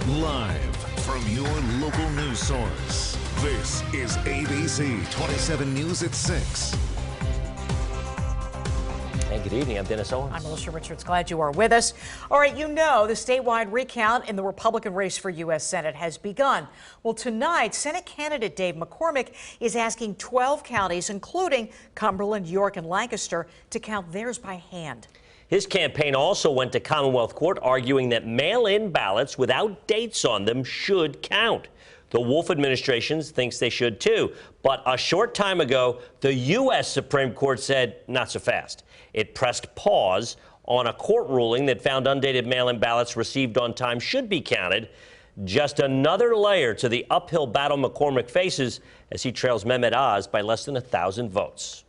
Live from your local news source, this is ABC 27 News at 6. Hey, good evening. I'm Dennis Owens. I'm Alicia Richards. Glad you are with us. All right, you know, the statewide recount in the Republican race for U.S. Senate has begun. Well, tonight, Senate candidate Dave McCormick is asking 12 counties, including Cumberland, York, and Lancaster, to count theirs by hand. His campaign also went to Commonwealth Court arguing that mail-in ballots without dates on them should count. The Wolf administration thinks they should too, but a short time ago, the U.S. Supreme Court said not so fast. It pressed pause on a court ruling that found undated mail-in ballots received on time should be counted. Just another layer to the uphill battle McCormick faces as he trails Mehmet Oz by less than 1,000 votes.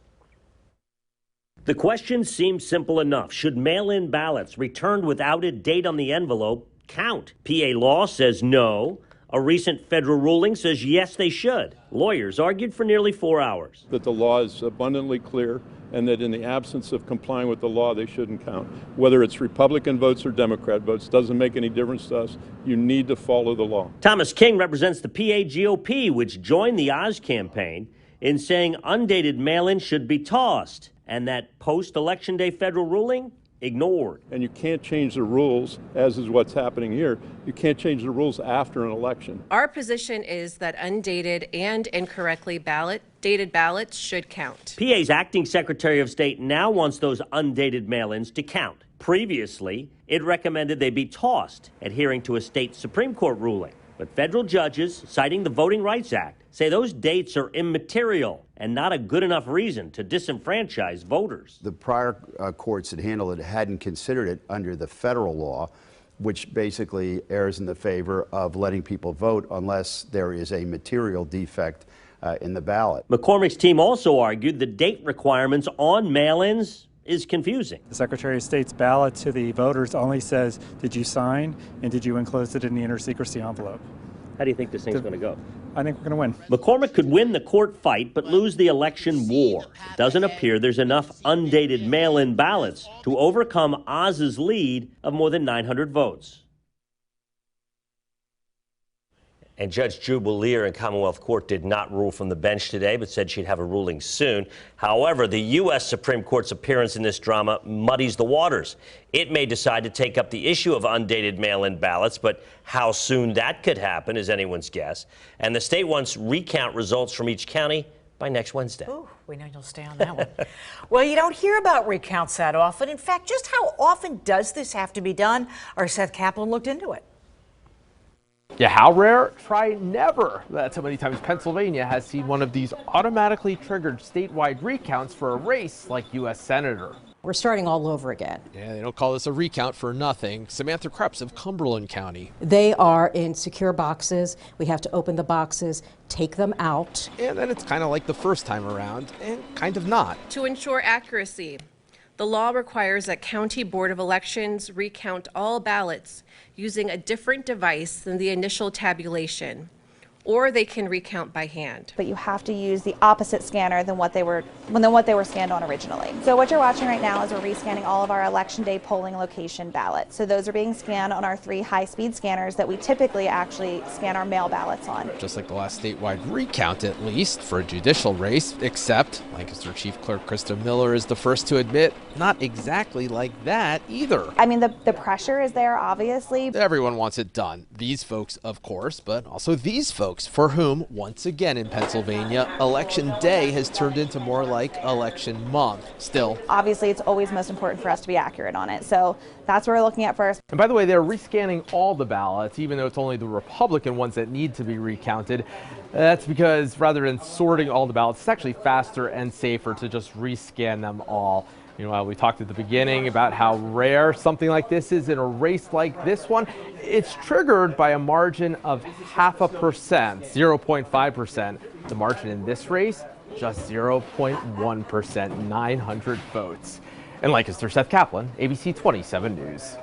The question seems simple enough. Should mail-in ballots returned without a date on the envelope count? PA law says no. A recent federal ruling says yes, they should. Lawyers argued for nearly 4 hours. That the law is abundantly clear and that in the absence of complying with the law, they shouldn't count. Whether it's Republican votes or Democrat votes, doesn't make any difference to us. You need to follow the law. Thomas King represents the PA GOP, which joined the Oz campaign in saying undated mail-in should be tossed, and that post-election day federal ruling ignored. And you can't change the rules, as is what's happening here. You can't change the rules after an election. Our position is that undated and incorrectly dated ballots should count. PA's acting Secretary of State now wants those undated mail-ins to count. Previously, it recommended they be tossed, adhering to a state Supreme Court ruling. But federal judges, citing the Voting Rights Act, say those dates are immaterial and not a good enough reason to disenfranchise voters. The prior courts that handled it hadn't considered it under the federal law, which basically errs in the favor of letting people vote unless there is a material defect in the ballot. McCormick's team also argued the date requirements on mail-ins is confusing. The Secretary of State's ballot to the voters only says, did you sign and did you enclose it in the inner secrecy envelope? How do you think this thing's going to go? I think we're going to win. McCormick could win the court fight but lose the election war. It doesn't appear there's enough undated mail-in ballots to overcome Oz's lead of more than 900 votes. And Judge Jubalier in Commonwealth Court did not rule from the bench today, but said she'd have a ruling soon. However, the U.S. Supreme Court's appearance in this drama muddies the waters. It may decide to take up the issue of undated mail-in ballots, but how soon that could happen is anyone's guess. And the state wants recount results from each county by next Wednesday. Ooh, we know you'll stay on that one. Well, you don't hear about recounts that often. In fact, just how often does this have to be done? Our Seth Kaplan looked into it. Yeah, how rare? Try never. That's how many times Pennsylvania has seen one of these automatically triggered statewide recounts for a race like U.S. Senator. We're starting all over again. Yeah, they don't call this a recount for nothing. Samantha Krebs of Cumberland County. They are in secure boxes. We have to open the boxes, take them out. And then it's kind of like the first time around, and kind of not. To ensure accuracy, the law requires that County Board of Elections recount all ballots using a different device than the initial tabulation, or they can recount by hand. But you have to use the opposite scanner than what they were scanned on originally. So what you're watching right now is we're rescanning all of our election day polling location ballots. So those are being scanned on our 3 high-speed scanners that we typically actually scan our mail ballots on. Just like the last statewide recount, at least, for a judicial race, except Lancaster Chief Clerk Krista Miller is the first to admit, not exactly like that either. I mean, the pressure is there, obviously. Everyone wants it done. These folks, of course, but also these folks, for whom, once again in Pennsylvania, Election Day has turned into more like Election Month. Still, obviously, it's always most important for us to be accurate on it. So that's what we're looking at first. And by the way, they're rescanning all the ballots, even though it's only the Republican ones that need to be recounted. That's because rather than sorting all the ballots, it's actually faster and safer to just rescan them all. Meanwhile, we talked at the beginning about how rare something like this is in a race like this one. It's triggered by a margin of 0.5%, 0.5%. The margin in this race, just 0.1%, 900 votes. In Lancaster, Seth Kaplan, ABC 27 News.